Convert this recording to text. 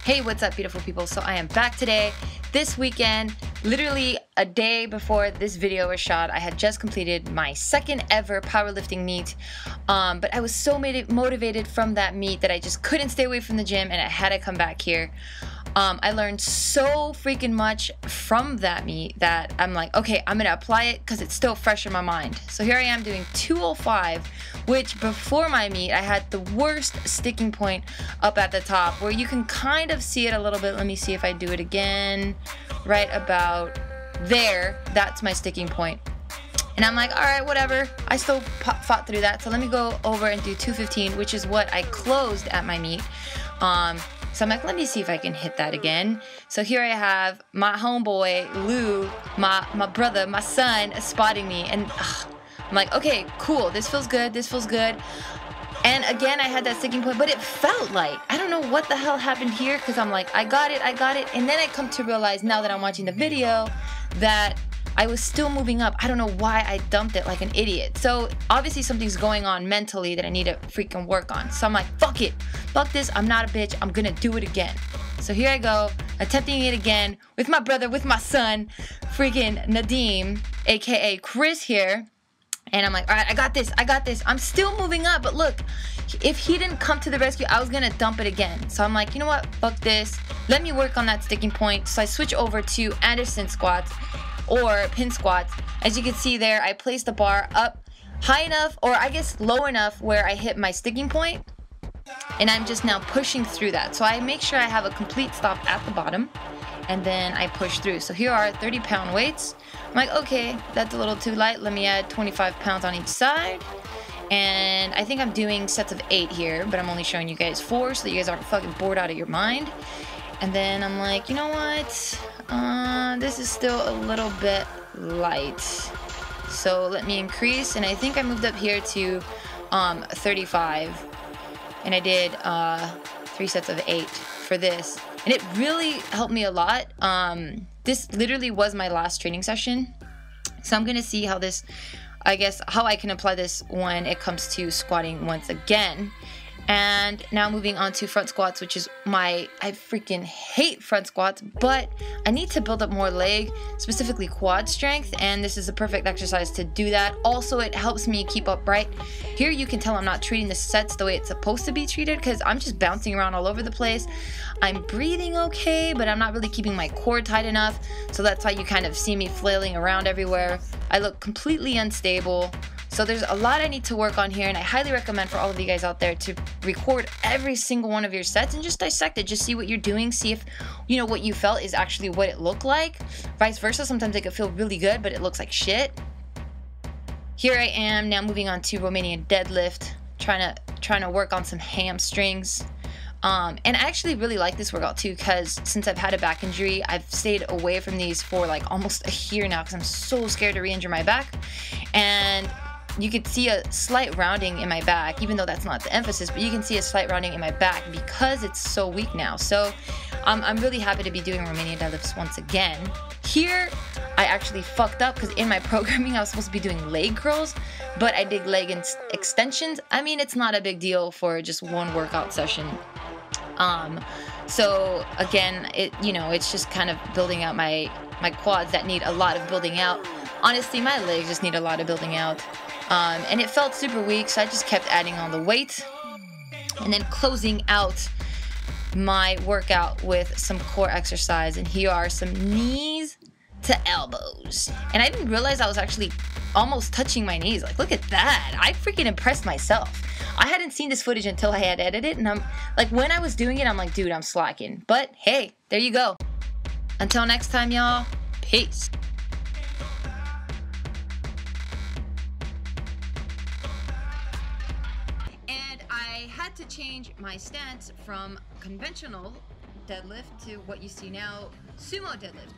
Hey, what's up, beautiful people? So I am back today. This weekend, literally a day before this video was shot, I had just completed my second ever powerlifting meet. But I was so motivated from that meet that I just couldn't stay away from the gym and I had to come back here. I learned so freaking much from that meet that I'm like, okay, I'm gonna apply it because it's still fresh in my mind. So here I am doing 205, which before my meet, I had the worst sticking point up at the top where you can kind of see it a little bit. Let me see if I do it again. Right about there, that's my sticking point. And I'm like, all right, whatever. I still fought through that. So let me go over and do 215, which is what I closed at my meet. So I'm like, let me see if I can hit that again. So here I have my homeboy, Lou, my brother, my son, spotting me. And I'm like, okay, cool. This feels good. This feels good. And again, I had that sticking point, but it felt light. I don't know what the hell happened here because I'm like, I got it. And then I come to realize now that I'm watching the video that I was still moving up. I don't know why I dumped it like an idiot. So obviously something's going on mentally that I need to freaking work on. So I'm like, fuck it. Fuck this. I'm not a bitch. I'm gonna do it again. So here I go, attempting it again with my brother, with my son, freaking Nadim, aka Chris here. And I'm like, all right, I got this. I'm still moving up, but look, if he didn't come to the rescue, I was gonna dump it again. So I'm like, you know what? Fuck this. Let me work on that sticking point. So I switch over to Anderson squats or pin squats. As you can see there, I placed the bar up high enough, or I guess low enough where I hit my sticking point. And I'm just now pushing through that. So I make sure I have a complete stop at the bottom. And then I push through. So here are 30-pound weights. I'm like, okay, that's a little too light. Let me add 25 pounds on each side. And I think I'm doing sets of 8 here, but I'm only showing you guys 4 so that you guys aren't fucking bored out of your mind. And then I'm like, you know what? This is still a little bit light. So let me increase. And I think I moved up here to 35. And I did 3 sets of 8 for this. And it really helped me a lot. This literally was my last training session. So I'm going to see how this, I guess, how I can apply this when it comes to squatting once again. And now moving on to front squats, which is I freaking hate front squats, but I need to build up more leg, specifically quad strength, and this is a perfect exercise to do that. Also, it helps me keep upright. Here you can tell I'm not treating the sets the way it's supposed to be treated because I'm just bouncing around all over the place. I'm breathing okay, but I'm not really keeping my core tight enough, so that's why you kind of see me flailing around everywhere. I look completely unstable. So there's a lot I need to work on here, and I highly recommend for all of you guys out there to record every single one of your sets and just dissect it. Just see what you're doing, see if, you know, what you felt is actually what it looked like. Vice versa, sometimes it could feel really good, but it looks like shit. Here I am now moving on to Romanian Deadlift, trying to work on some hamstrings. And I actually really like this workout too because since I've had a back injury, I've stayed away from these for like almost a year now because I'm so scared to re-injure my back. And you could see a slight rounding in my back, even though that's not the emphasis, but you can see a slight rounding in my back because it's so weak now. So I'm really happy to be doing Romanian deadlifts once again. Here, I actually fucked up because in my programming, I was supposed to be doing leg curls, but I did leg extensions. I mean, it's not a big deal for just one workout session. So again, it's just kind of building out my quads that need a lot of building out. Honestly, my legs just need a lot of building out. And it felt super weak, so I just kept adding on the weight and then closing out my workout with some core exercise. And here are some knees to elbows. And I didn't realize I was actually almost touching my knees. Like, look at that. I freaking impressed myself. I hadn't seen this footage until I had edited it, and I'm like, when I was doing it, I'm like, dude, I'm slacking. But hey, there you go. Until next time, y'all, peace. To change my stance from conventional deadlift to what you see now, sumo deadlift.